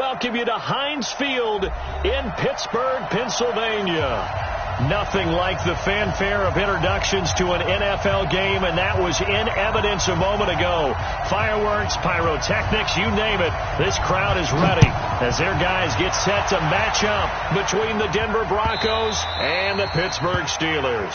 welcome you to Heinz Field in Pittsburgh, Pennsylvania. Nothing like the fanfare of introductions to an NFL game, and that was in evidence a moment ago. Fireworks, pyrotechnics, you name it. This crowd is ready as their guys get set to match up between the Denver Broncos and the Pittsburgh Steelers.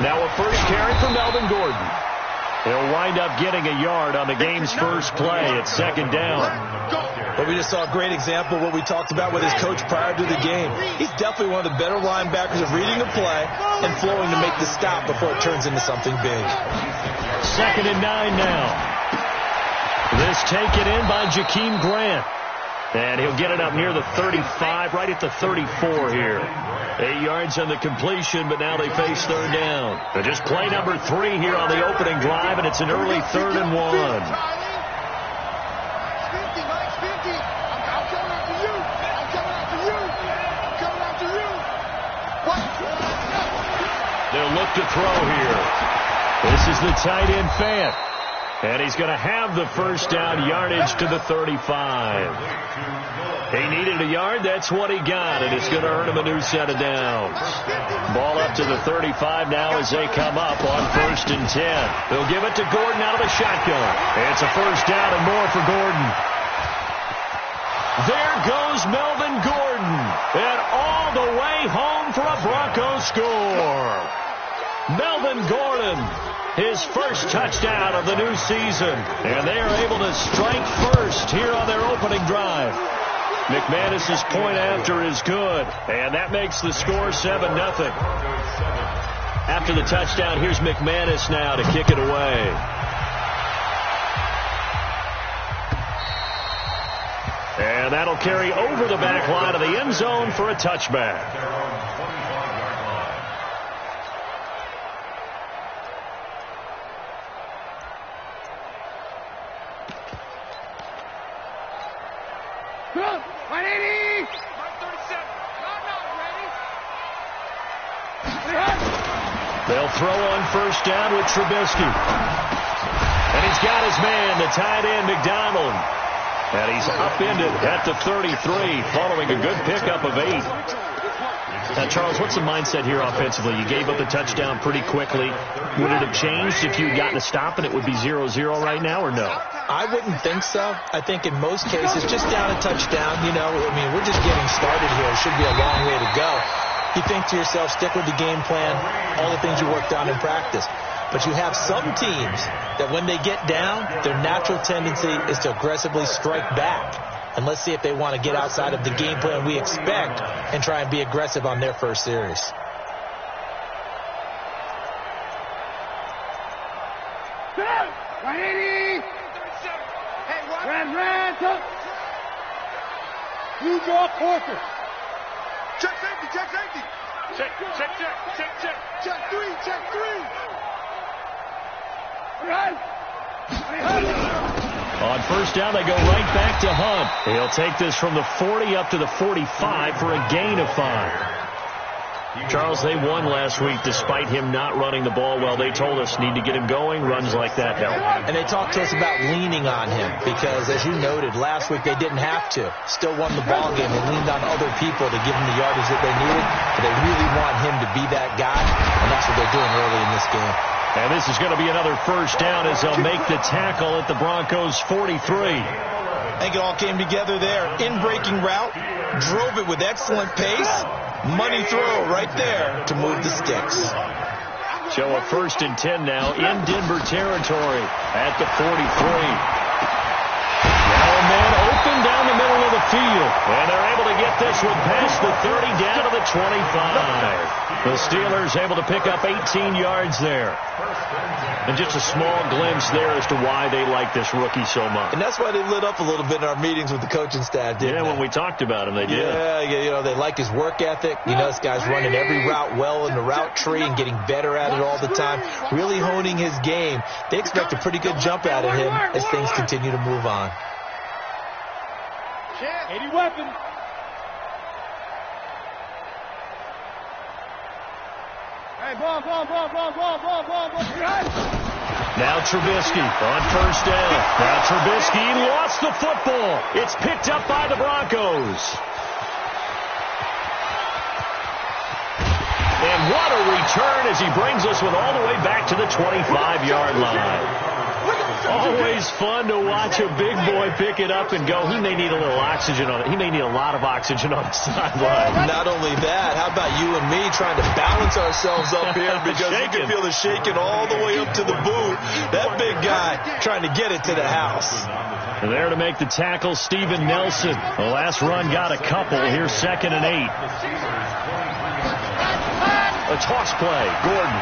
Now a first carry for Melvin Gordon. He'll wind up getting a yard on the game's first play at second down. But we just saw a great example of what we talked about with his coach prior to the game. He's definitely one of the better linebackers of reading the play and flowing to make the stop before it turns into something big. 2nd and 9 now. This taken in by Jakeem Grant. And he'll get it up near the 35, right at the 34 here. 8 yards on the completion, but now they face third down. They're just play number 3 here on the opening drive, and it's an early 3rd and 1. They'll look to throw here. This is the tight end, Fant. And he's going to have the first down yardage to the 35. He needed a yard. That's what he got, and it's going to earn him a new set of downs. Ball up to the 35 now as they come up on 1st and 10. They'll give it to Gordon out of the shotgun. It's a first down and more for Gordon. There goes Melvin Gordon, and all the way home for a Broncos score. Melvin Gordon, his first touchdown of the new season, and they are able to strike first here on their opening drive. McManus's point after is good, and that makes the score 7-0. After the touchdown, here's McManus now to kick it away. And that'll carry over the back line of the end zone for a touchback. They'll throw on first down with Trubisky. And he's got his man, the tight end, McDonald. And he's upended at the 33, following a good pickup of 8. Now, Charles, what's the mindset here offensively? You gave up the touchdown pretty quickly. Would it have changed if you had gotten a stop and it would be 0-0 right now, or no? I wouldn't think so. I think in most cases, just down a touchdown, we're just getting started here. It should be a long way to go. You think to yourself, stick with the game plan, all the things you worked on in practice. But you have some teams that when they get down, their natural tendency is to aggressively strike back. And let's see if they want to get outside of the game plan we expect and try and be aggressive on their first series. You draw quarter. Check safety, check safety. Check. Check three. Right. On first down, they go right back to Hunt. He'll take this from the 40 up to the 45 for a gain of 5. Charles, they won last week despite him not running the ball well. They told us need to get him going. Runs like that help. And they talked to us about leaning on him because, as you noted, last week they didn't have to. Still won the ball game. They leaned on other people to give him the yardage that they needed. But they really want him to be that guy, and that's what they're doing early in this game. And this is going to be another first down as they'll make the tackle at the Broncos' 43. I think it all came together there. In-breaking route, drove it with excellent pace. Money throw right there to move the sticks. So a 1st and 10 now in Denver territory at the 43. Now a man open down the middle of the field. And they're able to get this one past the 30 down to the 25. The Steelers able to pick up 18 yards there. And just a small glimpse there as to why they like this rookie so much. And that's why they lit up a little bit in our meetings with the coaching staff, didn't they? When we talked about him, they did. Yeah, they like his work ethic. This guy's running every route well in the route tree and getting better at it all the time, really honing his game. They expect a pretty good jump out of him as things continue to move on. 80 weapon. Hey, ball. Now Trubisky on first down. Now Trubisky lost the football. It's picked up by the Broncos. And what a return as he brings us with all the way back to the 25-yard line. Always fun to watch a big boy pick it up and go. He may need a little oxygen on it. He may need a lot of oxygen on the sideline. Not only that, how about you and me trying to balance ourselves up here because you can feel the shaking all the way up to the booth. That big guy trying to get it to the house. And there to make the tackle, Steven Nelson. The last run got a couple. Here's 2nd and 8. A toss play. Gordon.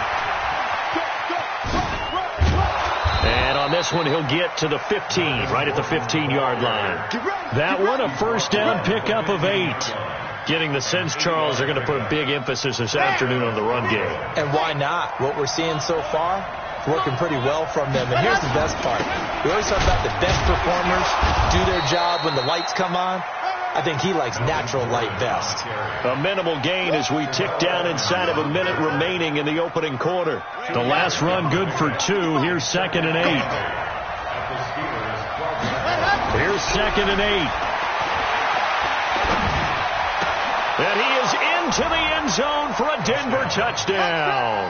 And on this one, he'll get to the 15, right at the 15-yard line. That one, a first down pickup of 8. Getting the sense, Charles, they're going to put a big emphasis this afternoon on the run game. And why not? What we're seeing so far, it's working pretty well from them. And here's the best part. We always talk about the best performers do their job when the lights come on. I think he likes natural light best. A minimal gain as we tick down inside of a minute remaining in the opening quarter. The last run good for 2. Here's 2nd and 8. Here's 2nd and 8. And he is into the end zone for a Denver touchdown.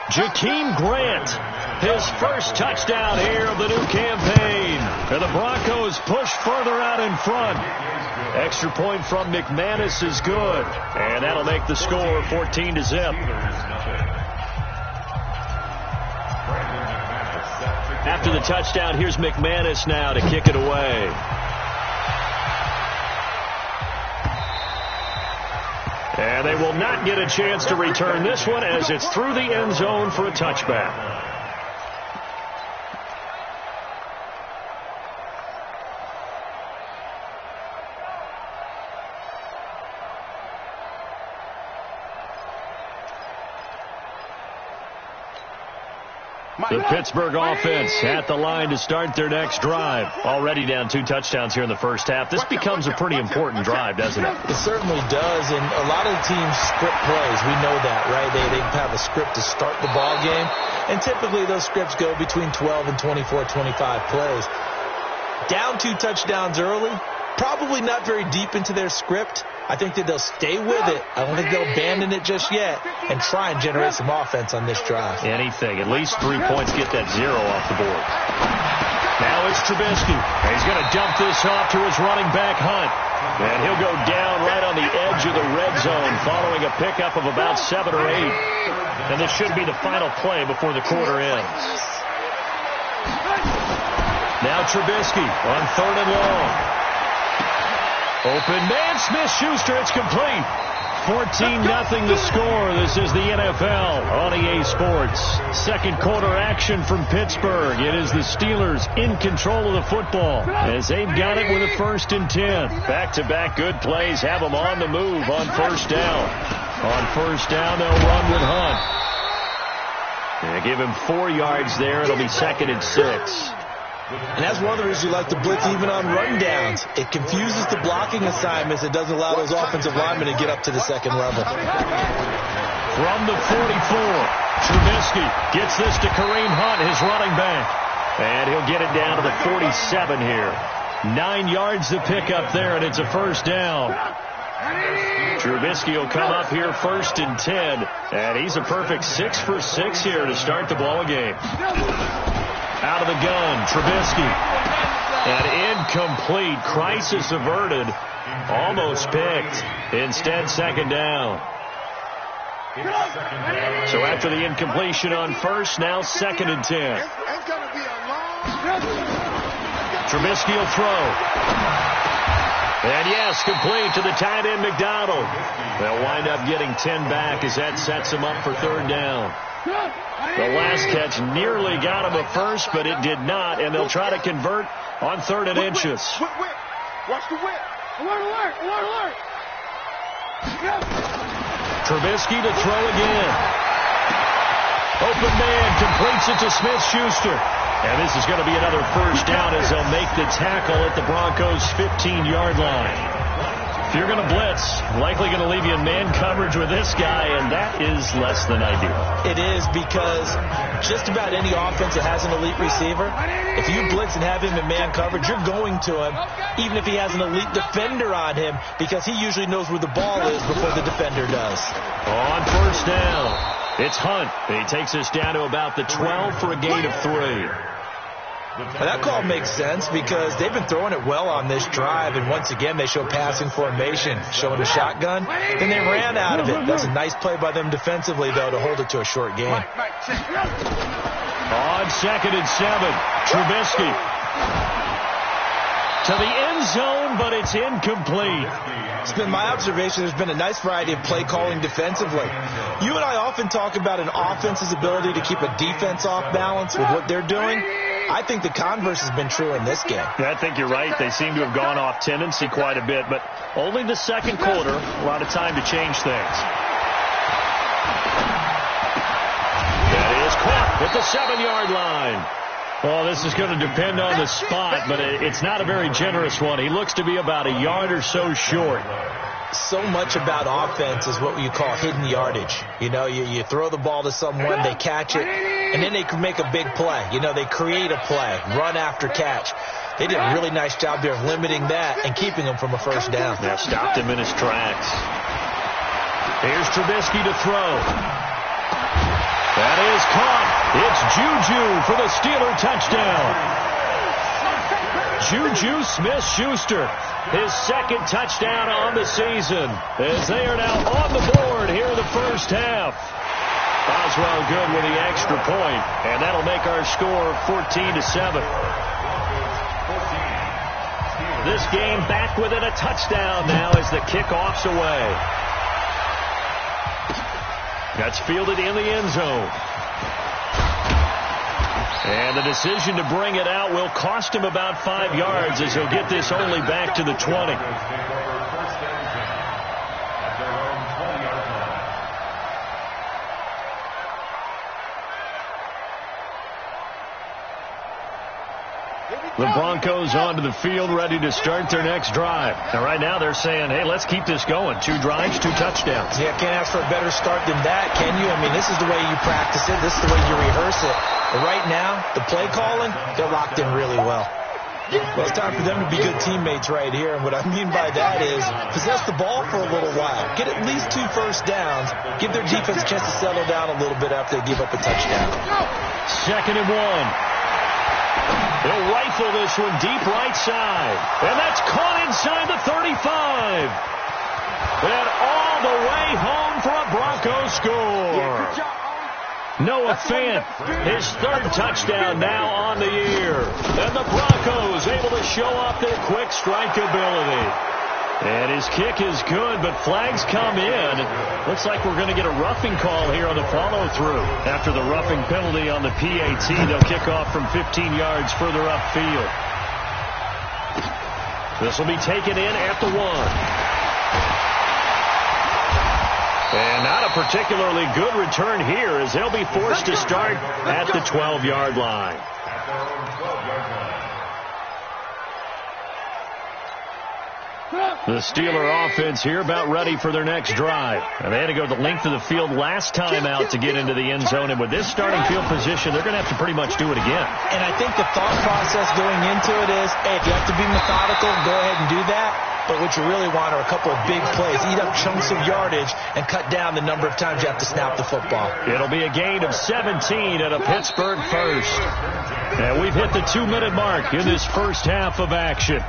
Jakeem Grant, his first touchdown here of the new campaign. And the Broncos push further out in front. Extra point from McManus is good. And that'll make the score 14-0. After the touchdown, here's McManus now to kick it away. And they will not get a chance to return this one as it's through the end zone for a touchback. The Pittsburgh offense at the line to start their next drive. Already down 2 touchdowns here in the first half. This becomes a pretty important drive, doesn't it? It certainly does, and a lot of the teams script plays. We know that, right? They have a script to start the ball game, and typically those scripts go between 12 and 24, 25 plays. Down 2 touchdowns early, probably not very deep into their script. I think that they'll stay with it. I don't think they'll abandon it just yet and try and generate some offense on this drive. Anything. At least 3 points, get that 0 off the board. Now it's Trubisky. He's going to dump this off to his running back, Hunt. And he'll go down right on the edge of the red zone following a pickup of about 7 or 8. And this should be the final play before the quarter ends. Now Trubisky on 3rd and long. Open man, Smith-Schuster, it's complete. 14-0 the score. This is the NFL on EA Sports. Second quarter action from Pittsburgh. It is the Steelers in control of the football as they've got it with a 1st and 10. Back-to-back good plays have them on the move on first down. On first down, they'll run with Hunt. They give him 4 yards there. It'll be 2nd and 6. And that's one of the reasons we like to blitz even on run downs. It confuses the blocking assignments. It doesn't allow those offensive linemen to get up to the second level. From the 44, Trubisky gets this to Kareem Hunt, his running back. And he'll get it down to the 47 here. 9 yards to pick up there, and it's a first down. Trubisky will come up here 1st and 10. And he's a perfect 6 for 6 here to start the ball game. Out of the gun, Trubisky. And incomplete. Crisis averted. Almost picked. Instead, 2nd down. So after the incompletion on first, now 2nd and 10. Trubisky will throw. And yes, complete to the tight end, McDonald. They'll wind up getting 10 back as that sets them up for third down. The last catch nearly got him a first, but it did not, and they'll try to convert on 3rd and inches. Watch the whip. Alert, alert, alert, alert. Trubisky to throw again. Open man completes it to Smith-Schuster. And this is going to be another first down as they'll make the tackle at the Broncos' 15-yard line. If you're going to blitz, likely going to leave you in man coverage with this guy, and that is less than ideal. It is, because just about any offense that has an elite receiver, if you blitz and have him in man coverage, you're going to him, even if he has an elite defender on him, because he usually knows where the ball is before the defender does. On first down, it's Hunt. He takes us down to about the 12 for a gain of 3. Well, that call makes sense because they've been throwing it well on this drive, and once again they show passing formation, showing a shotgun. Then they ran out of it. That's a nice play by them defensively, though, to hold it to a short game. On 2nd and 7, Trubisky to the end zone, but it's incomplete. It's been my observation there's been a nice variety of play calling defensively. You and I often talk about an offense's ability to keep a defense off balance with what they're doing. I think the converse has been true in this game. Yeah, I think you're right. They seem to have gone off tendency quite a bit, but only the second quarter, a lot of time to change things. That is caught at the 7-yard line. Well, this is going to depend on the spot, but it's not a very generous one. He looks to be about a yard or so short. So much about offense is what you call hidden yardage. You know, you throw the ball to someone, they catch it, and then they can make a big play. You know, they create a play, run after catch. They did a really nice job there of limiting that and keeping him from a first down. Yeah, stopped him in his tracks. Here's Trubisky to throw. That is caught. It's Juju for the Steeler touchdown. Juju Smith-Schuster, his 2nd touchdown on the season, as they are now on the board here in the first half. Boswell good with the extra point, and that'll make our score 14-7. This game back within a touchdown now as the kickoff's away. That's fielded in the end zone. And the decision to bring it out will cost him about 5 yards as he'll get this only back to the 20. The Broncos onto the field, ready to start their next drive. And right now they're saying, hey, let's keep this going. 2 drives, 2 touchdowns. Yeah, can't ask for a better start than that, can you? I mean, this is the way you practice it. This is the way you rehearse it. But right now, the play calling, they're locked in really well. Well, it's time for them to be good teammates right here. And what I mean by that is possess the ball for a little while. Get at least 2 first downs. Give their defense a chance to settle down a little bit after they give up a touchdown. 2nd and 1. They'll rifle this one deep right side. And that's caught inside the 35. And all the way home for a Broncos score. Noah Fant, his 3rd touchdown now on the year. And the Broncos able to show off their quick strike ability. And his kick is good, but flags come in. Looks like we're going to get a roughing call here on the follow-through. After the roughing penalty on the PAT, they'll kick off from 15 yards further upfield. This will be taken in at the 1. And not a particularly good return here as they'll be forced to start at the 12-yard line. The Steeler offense here about ready for their next drive. And they had to go the length of the field last time out to get into the end zone. And with this starting field position, they're going to have to pretty much do it again. And I think the thought process going into it is, hey, if you have to be methodical, go ahead and do that. But what you really want are a couple of big plays. Eat up chunks of yardage and cut down the number of times you have to snap the football. It'll be a gain of 17 at a Pittsburgh first. And we've hit the 2-minute mark in this first half of action.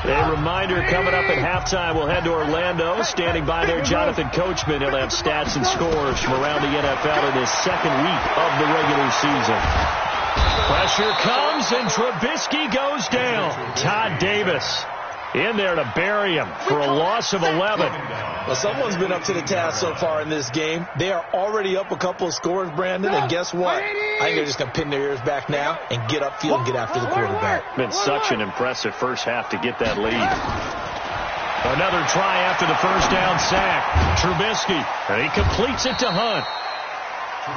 A reminder coming up at halftime, we'll head to Orlando. Standing by there, Jonathan Coachman. He'll have stats and scores from around the NFL in his 2nd week of the regular season. Pressure comes, and Trubisky goes down. Todd Davis in there to bury him for a loss of 11. Well, someone's been up to the task so far in this game. They are already up a couple of scores, Brandon, and guess what? I think they're just going to pin their ears back now and get upfield and get after the quarterback. Been such an impressive first half to get that lead. Another try after the first down sack. Trubisky, and he completes it to Hunt.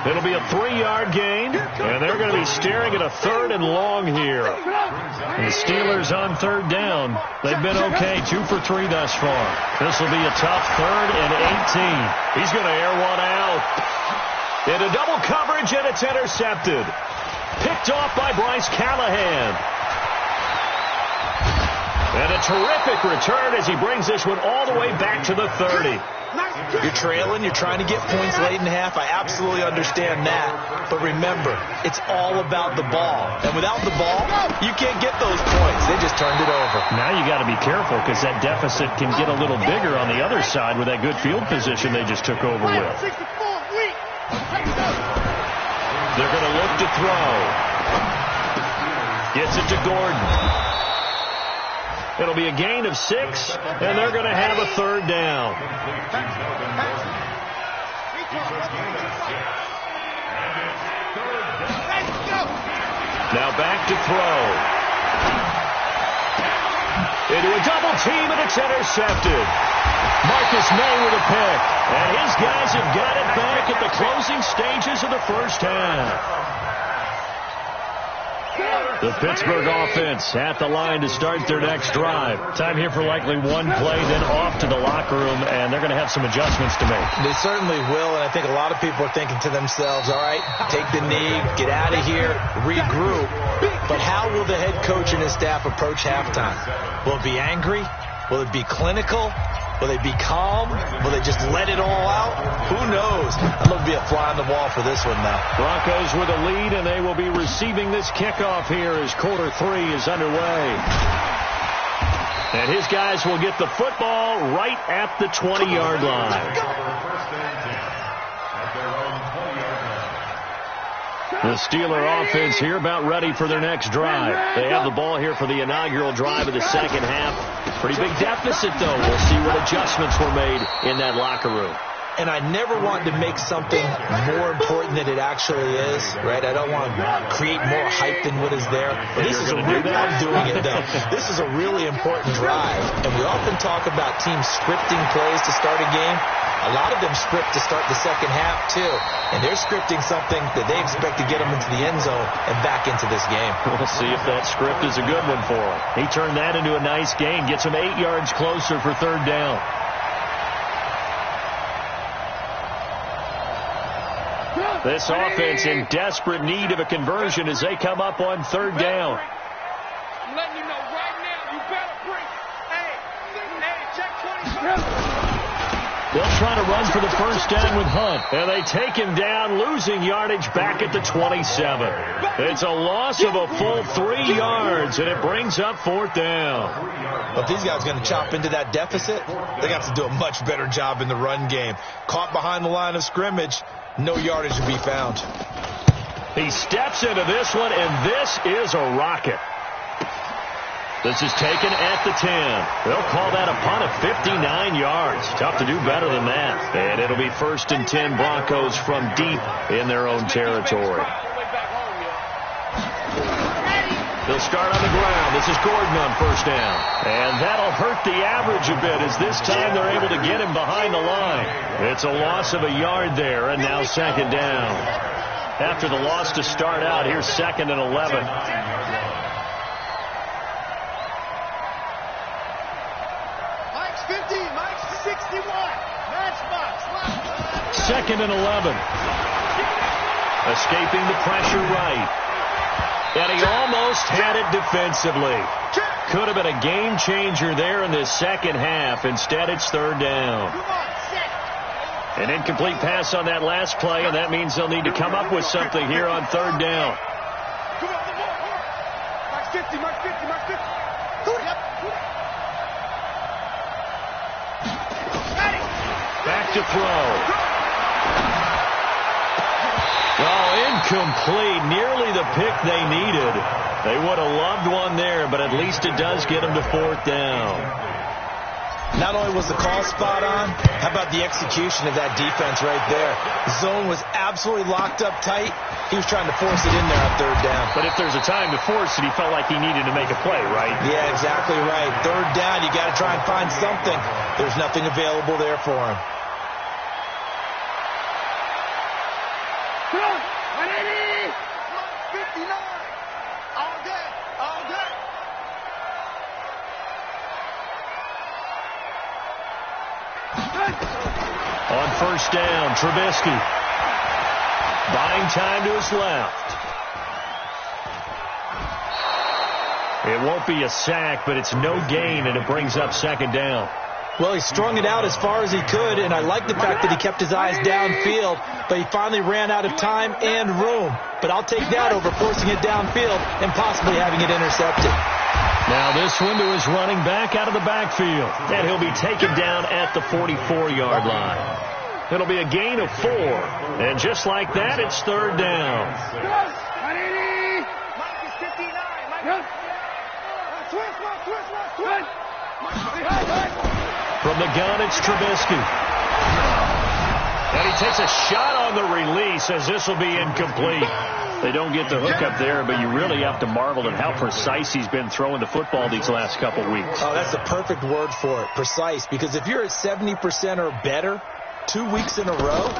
It'll be a 3-yard gain, and they're going to be staring at a 3rd and long here. And the Steelers on 3rd down. They've been okay, 2 for 3 thus far. This will be a tough 3rd and 18. He's going to air one out. Into double coverage, and it's intercepted. Picked off by Bryce Callahan. And a terrific return as he brings this one all the way back to the 30. You're trailing, you're trying to get points late in the half. I absolutely understand that. But remember, it's all about the ball. And without the ball, you can't get those points. They just turned it over. Now you got to be careful because that deficit can get a little bigger on the other side with that good field position they just took over with. They're going to look to throw. Gets it to Gordon. It'll be a gain of 6, and they're going to have a 3rd down. Now back to throw. Into a double team, and it's intercepted. Marcus May with a pick, and his guys have got it back at the closing stages of the first half. The Pittsburgh offense at the line to start their next drive. Time here for likely one play, then off to the locker room, and they're going to have some adjustments to make. They certainly will, and I think a lot of people are thinking to themselves, all right, take the knee, get out of here, regroup. But how will the head coach and his staff approach halftime? Will it be angry? Will it be clinical? Will they be calm? Will they just let it all out? Who knows? I'm going to be a fly on the wall for this one now. Broncos with a lead, and they will be receiving this kickoff here as quarter 3 is underway. And his guys will get the football right at the 20-yard line. The Steeler offense here about ready for their next drive. They have the ball here for the inaugural drive of the second half. Pretty big deficit, though. We'll see what adjustments were made in that locker room. And I never want to make something more important than it actually is, right? I don't want to create more hype than what is there. But this is a really, I'm doing it, though. This is a really important drive. And we often talk about teams scripting plays to start a game. A lot of them script to start the second half, too. And they're scripting something that they expect to get them into the end zone and back into this game. We'll see if that script is a good one for him. He turned that into a nice gain, gets him 8 yards closer for 3rd down. This offense in desperate need of a conversion as they come up on 3rd down. I'm letting you know right now, you better bring. Hey, check 20. They'll try to run for the first down with Hunt. And they take him down, losing yardage back at the 27. It's a loss of a full 3 yards, and it brings up 4th down. But these guys are going to chop into that deficit. They got to do a much better job in the run game. Caught behind the line of scrimmage, no yardage to be found. He steps into this one, and this is a rocket. This is taken at the 10. They'll call that a punt of 59 yards. Tough to do better than that. And it'll be 1st and 10 Broncos from deep in their own territory. They'll start on the ground. This is Gordon on 1st down. And that'll hurt the average a bit as this time they're able to get him behind the line. It's a loss of a yard there, and now 2nd down. After the loss to start out, here's 2nd and 11. Second and 11. Escaping the pressure right. And he almost had it defensively. Could have been a game changer there in this second half. Instead, it's 3rd down. An incomplete pass on that last play, and that means they'll need to come up with something here on 3rd down. Back to throw. Well, incomplete. Nearly the pick they needed. They would have loved one there, but at least it does get them to 4th down. Not only was the call spot on, how about the execution of that defense right there? The zone was absolutely locked up tight. He was trying to force it in there on 3rd down. But if there's a time to force it, he felt like he needed to make a play, right? Yeah, exactly right. 3rd down, you got to try and find something. There's nothing available there for him. Come on, 180! 59! All day, all day! On 1st down, Trubisky. Buying time to his left. It won't be a sack, but it's no gain, and it brings up 2nd down. Well, he strung it out as far as he could, and I like the fact that he kept his eyes downfield, but he finally ran out of time and room. But I'll take that over forcing it downfield and possibly having it intercepted. Now this one to his running back out of the backfield. And he'll be taken down at the 44-yard line. It'll be a gain of 4. And just like that, it's 3rd down. Mike is 59. Twist. From the gun, it's Trubisky. And he takes a shot on the release as this will be incomplete. They don't get the hook up there, but you really have to marvel at how precise he's been throwing the football these last couple weeks. Oh, that's the perfect word for it, precise. Because if you're at 70% or better 2 weeks in a row,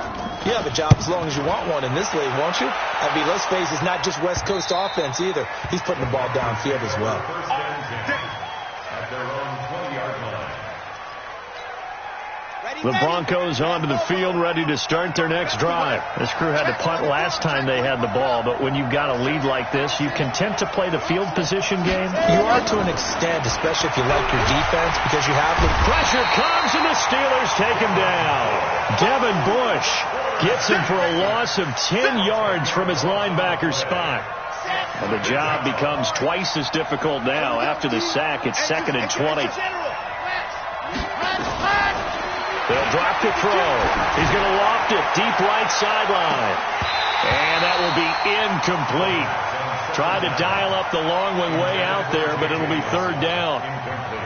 you have a job as long as you want one in this league, won't you? I mean, let's face it, it's not just West Coast offense either. He's putting the ball downfield as well. The Broncos onto the field, ready to start their next drive. This crew had to punt last time they had the ball, but when you've got a lead like this, you content to play the field position game? You are to an extent, especially if you like your defense, because you have the pressure comes and the Steelers take him down. Devin Bush gets him for a loss of 10 yards from his linebacker spot. And the job becomes twice as difficult now. After the sack, it's 2nd and 20. They'll drop the throw. He's going to loft it deep right sideline. And that will be incomplete. Tried to dial up the long one way out there, but it'll be 3rd down.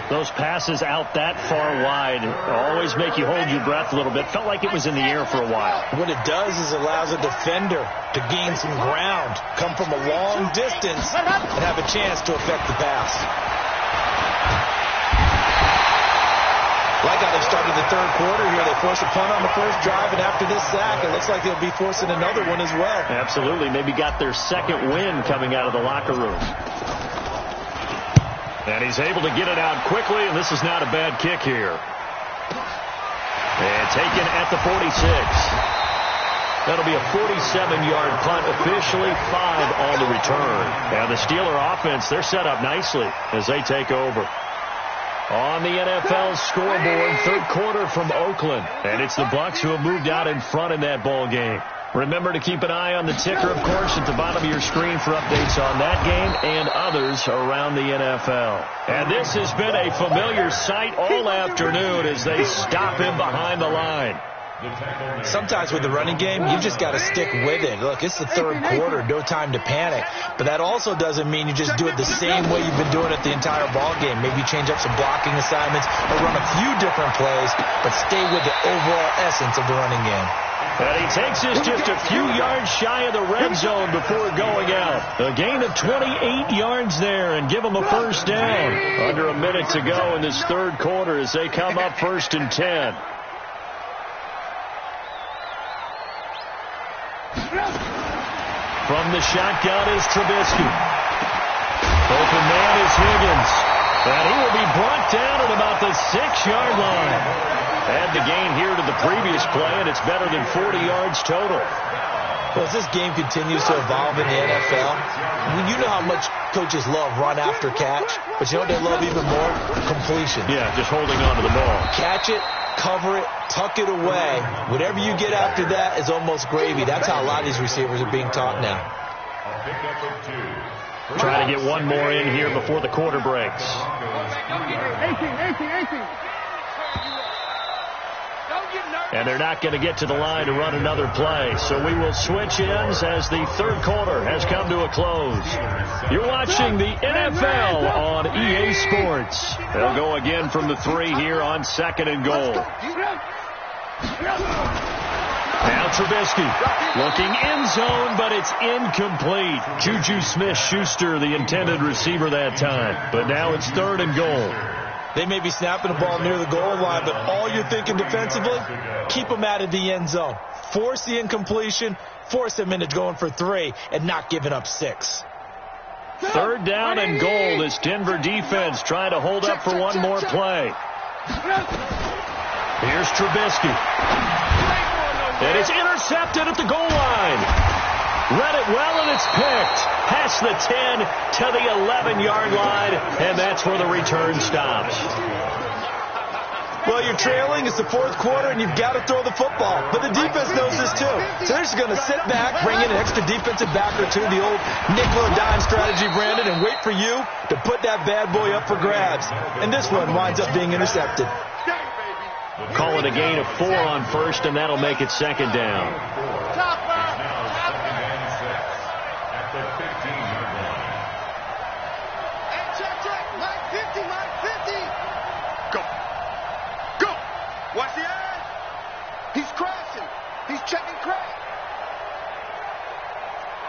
Those passes out that far wide always make you hold your breath a little bit. Felt like it was in the air for a while. What it does is allows a defender to gain some ground, come from a long distance, and have a chance to affect the pass. Like how they started the 3rd quarter here. They forced a punt on the first drive, and after this sack, it looks like they'll be forcing another one as well. Absolutely. Maybe got their 2nd win coming out of the locker room. And he's able to get it out quickly, and this is not a bad kick here. And taken at the 46. That'll be a 47-yard punt, officially 5 on the return. And the Steeler offense, they're set up nicely as they take over. On the NFL scoreboard, 3rd quarter from Oakland. And it's the Bucs who have moved out in front in that ball game. Remember to keep an eye on the ticker, of course, at the bottom of your screen for updates on that game and others around the NFL. And this has been a familiar sight all afternoon as they stop him behind the line. Sometimes with the running game, you just got to stick with it. Look, it's the 3rd quarter, no time to panic. But that also doesn't mean you just do it the same way you've been doing it the entire ball game. Maybe change up some blocking assignments or run a few different plays, but stay with the overall essence of the running game. And he takes this just a few yards shy of the red zone before going out. A gain of 28 yards there and give him a 1st down. Under a minute to go in this 3rd quarter as they come up 1st and 10. From the shotgun is Trubisky. Open man is Higgins. And he will be brought down at about the 6-yard line. Add the gain here to the previous play, and it's better than 40 yards total. Well, as this game continues to evolve in the NFL, you know how much coaches love run after catch, but you know what they love even more? Completion. Yeah, just holding on to the ball. Catch it, cover it, tuck it away. Whatever you get after that is almost gravy. That's how a lot of these receivers are being taught now. Try to get one more in here before the quarter breaks. 18. And they're not going to get to the line to run another play. So we will switch ends as the third quarter has come to a close. You're watching the NFL on EA Sports. They'll go again from the 3 here on 2nd and goal. Now Trubisky looking end zone, but it's incomplete. Juju Smith-Schuster, the intended receiver that time. But now it's 3rd and goal. They may be snapping the ball near the goal line, but all you're thinking defensively, keep them out of the end zone. Force the incompletion, force them into going for 3, and not giving up 6. 3rd down and goal. This Denver defense trying to hold up for one more play. Here's Trubisky. It is intercepted at the goal line. Read it well, and it's picked. Past the 10 to the 11-yard line, and that's where the return stops. Well, you're trailing. It's the 4th quarter, and you've got to throw the football. But the defense knows this, too. So they're just going to sit back, bring in an extra defensive back or two, the old nickel and dime strategy, Brandon, and wait for you to put that bad boy up for grabs. And this one winds up being intercepted. Call it a gain of 4 on 1st, and that'll make it 2nd down. Watch the eye. He's crashing. He's checking crack.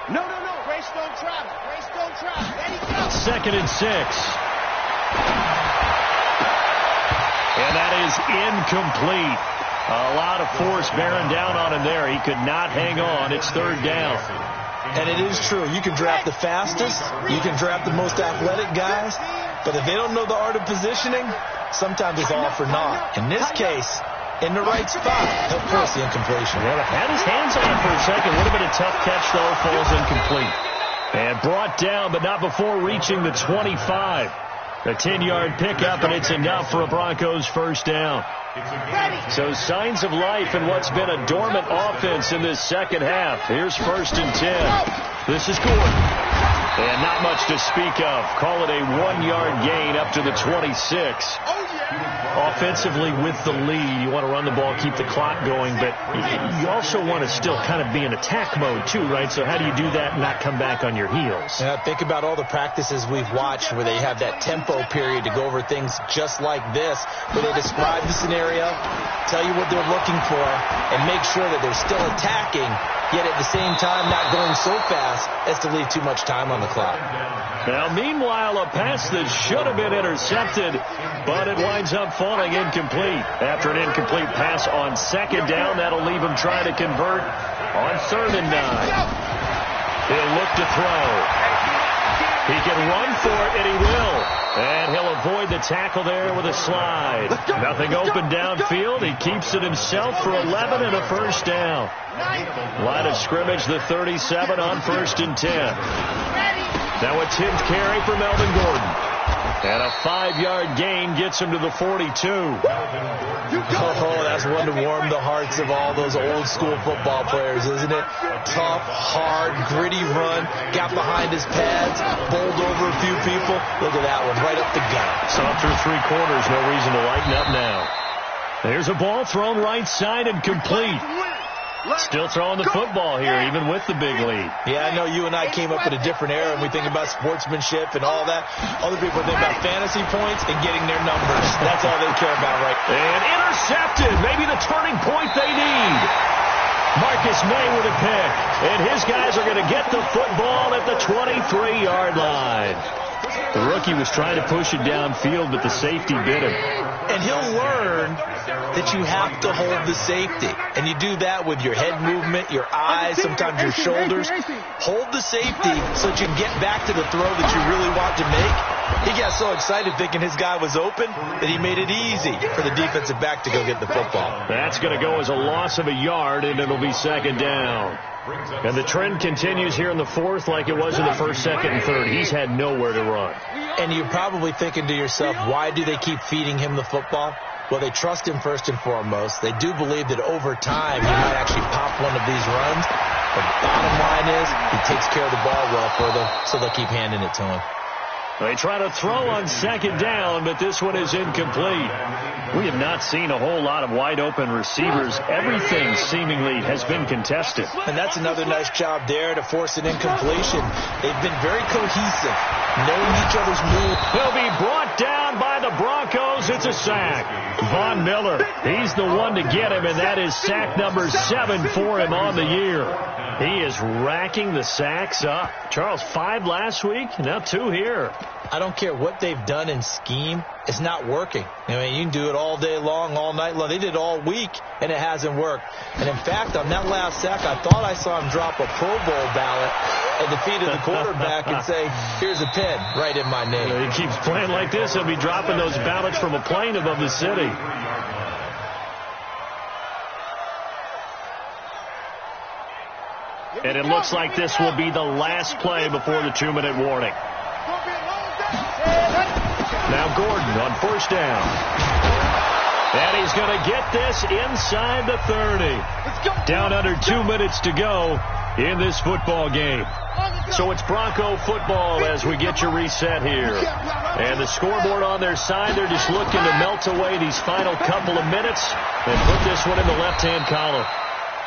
No. Race don't travel. There he goes. 2nd and 6. And that is incomplete. A lot of force bearing down on him there. He could not hang on. It's 3rd down. And it is true. You can draft the fastest. You can draft the most athletic guys. But if they don't know the art of positioning, sometimes it's all for naught. In this case, in the right spot, he'll force the incompletion. Well, had his hands on it for a second. Would have been a tough catch, though. Falls incomplete. And brought down, but not before reaching the 25. A 10-yard pickup, and it's enough for a Broncos 1st down. So signs of life in what's been a dormant offense in this second half. Here's 1st and 10. This is Gordon. And not much to speak of. Call it a 1-yard gain up to the 26. Offensively with the lead, you want to run the ball, keep the clock going, but you also want to still kind of be in attack mode too, right? So how do you do that and not come back on your heels? Yeah, think about all the practices we've watched where they have that tempo period to go over things just like this, where they describe the scenario, tell you what they're looking for, and make sure that they're still attacking, yet at the same time not going so fast as to leave too much time on the clock. Now, meanwhile, a pass that should have been intercepted, but it winds up falling incomplete. After an incomplete pass on 2nd down, that'll leave him trying to convert on 3rd and 9. He'll look to throw. He can run for it, and he will. And he'll avoid the tackle there with a slide. Nothing open downfield. He keeps it himself for 11 and a 1st down. Line of scrimmage, the 37 on 1st and 10. Now a 10th carry for Melvin Gordon. And a 5-yard gain gets him to the 42. Oh, that's one to warm the hearts of all those old school football players, isn't it? Tough, hard, gritty run. Got behind his pads, bowled over a few people. Look at that one, right up the gut. So through 3 quarters, no reason to lighten up now. There's a ball thrown right side and complete. Still throwing the football here, even with the big lead. Yeah, I know you and I came up at a different era, and we think about sportsmanship and all that. Other people think about fantasy points and getting their numbers. That's all they care about, right? And intercepted. Maybe the turning point they need. Marcus May with a pick. And his guys are going to get the football at the 23-yard line. The rookie was trying to push it downfield, but the safety bit him. And he'll learn that you have to hold the safety. And you do that with your head movement, your eyes, sometimes your shoulders. Hold the safety so that you can get back to the throw that you really want to make. He got so excited thinking his guy was open that he made it easy for the defensive back to go get the football. That's going to go as a loss of a yard, and it'll be 2nd down. And the trend continues here in the 4th like it was in the 1st, 2nd, and 3rd. He's had nowhere to run. And you're probably thinking to yourself, why do they keep feeding him the football? Well, they trust him first and foremost. They do believe that over time he might actually pop one of these runs. The bottom line is he takes care of the ball well for them, so they'll keep handing it to him. They try to throw on second down, but this one is incomplete. We have not seen a whole lot of wide-open receivers. Everything seemingly has been contested. And that's another nice job there to force an incompletion. They've been very cohesive, knowing each other's moves. He'll be brought down by the Broncos. It's a sack. Von Miller, he's the one to get him, and that is sack number 7 for him on the year. He is racking the sacks up. Charles, 5 last week, now 2 here. I don't care what they've done in scheme. It's not working. I mean, you can do it all day long, all night long. They did it all week, and it hasn't worked. And, in fact, on that last sack, I thought I saw him drop a Pro Bowl ballot at the feet of the quarterback and say, here's a pin right in my name. He keeps playing like this. He'll be dropping those ballots from a plane above the city. And it looks like this will be the last play before the 2-minute warning. Now Gordon on first down. And he's going to get this inside the 30. Down under 2 minutes to go in this football game. So it's Bronco football as we get your reset here. And the scoreboard on their side, they're just looking to melt away these final couple of minutes and put this one in the left-hand column.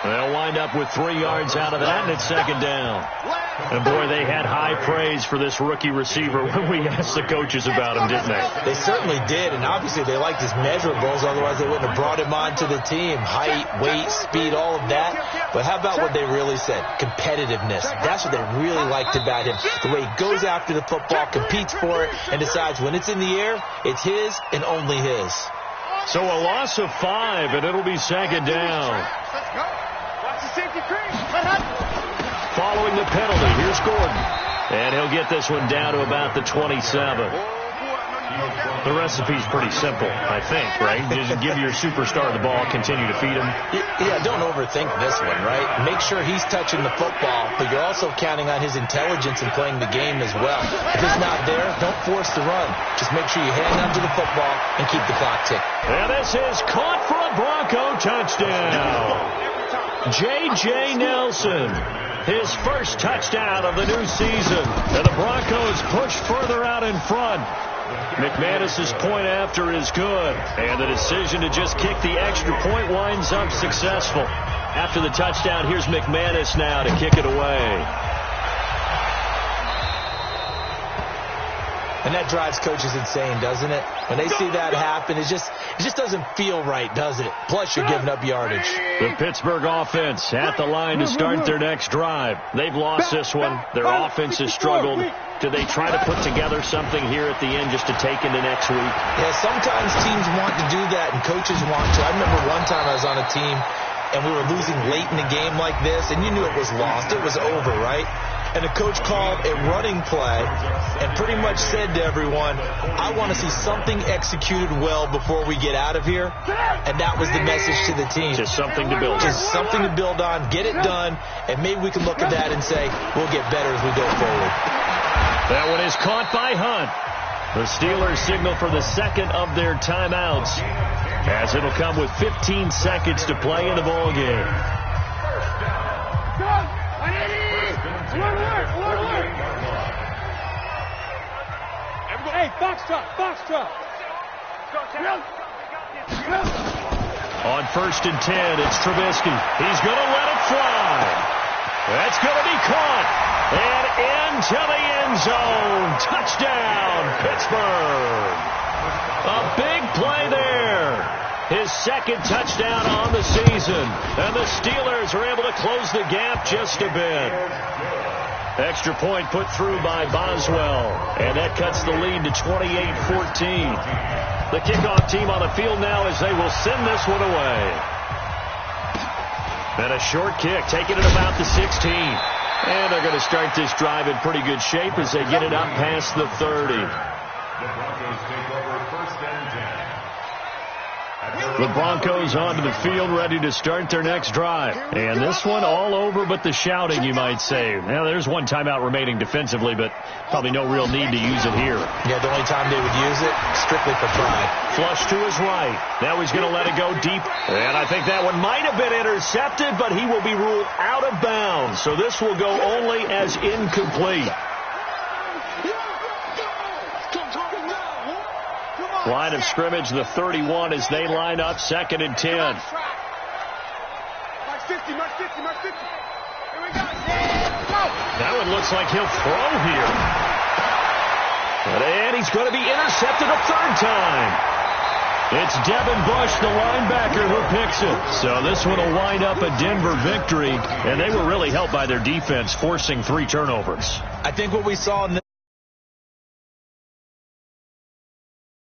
They'll wind up with 3 yards out of that, and it's second down. And, boy, they had high praise for this rookie receiver when we asked the coaches about him, didn't they? They certainly did, and obviously they liked his measurables. Otherwise, they wouldn't have brought him onto the team. Height, weight, speed, all of that. But how about what they really said? Competitiveness. That's what they really liked about him. The way he goes after the football, competes for it, and decides when it's in the air, it's his and only his. So a loss of 5, and it'll be second down. Following the penalty, here's Gordon. And he'll get this one down to about the 27. The recipe's pretty simple, I think, right? Just give your superstar the ball, continue to feed him. Yeah, don't overthink this one, right? Make sure he's touching the football, but you're also counting on his intelligence in playing the game as well. If it's not there, don't force the run. Just make sure you hang on to the football and keep the clock ticking. And this is caught for a Bronco touchdown. J.J. Nelson, his first touchdown of the new season. And the Broncos push further out in front. McManus's point after is good. And the decision to just kick the extra point winds up successful. After the touchdown, here's McManus now to kick it away. And that drives coaches insane, doesn't it? When they see that happen, it just doesn't feel right, does it? Plus, you're giving up yardage. The Pittsburgh offense at the line to start their next drive. They've lost this one. Their offense has struggled. Do they try to put together something here at the end just to take into next week? Yeah, sometimes teams want to do that, and coaches want to. I remember one time I was on a team, and we were losing late in the game like this, and you knew it was lost. It was over, right? And the coach called a running play and pretty much said to everyone, I want to see something executed well before we get out of here. And that was the message to the team. Just something to build on. Just something to build on, get it done, and maybe we can look at that and say, we'll get better as we go forward. That one is caught by Hunt. The Steelers signal for the second of their timeouts, as it'll come with 15 seconds to play in the ballgame. Hey, box truck. On 1st and 10, it's Trubisky. He's going to let it fly. That's going to be caught. And into the end zone. Touchdown, Pittsburgh. A big play there. His second touchdown on the season. And the Steelers are able to close the gap just a bit. Extra point put through by Boswell. And that cuts the lead to 28-14. The kickoff team on the field now as they will send this one away. And a short kick, taking it about the 16. And they're going to start this drive in pretty good shape as they get it up past the 30. The Broncos onto the field, ready to start their next drive. And this one all over but the shouting, you might say. Now, there's one timeout remaining defensively, but probably no real need to use it here. Yeah, the only time they would use it, strictly for pride. Flush to his right. Now he's going to let it go deep. And I think that one might have been intercepted, but he will be ruled out of bounds. So this will go only as incomplete. Line of scrimmage, the 31 as they line up, 2nd and 10. Mark 50, Mark 50, Mark 50. Here we go. That one looks like he'll throw here. And he's going to be intercepted a 3rd time. It's Devin Bush, the linebacker, who picks it. So this one will wind up a Denver victory, and they were really helped by their defense, forcing 3 turnovers. I think what we saw in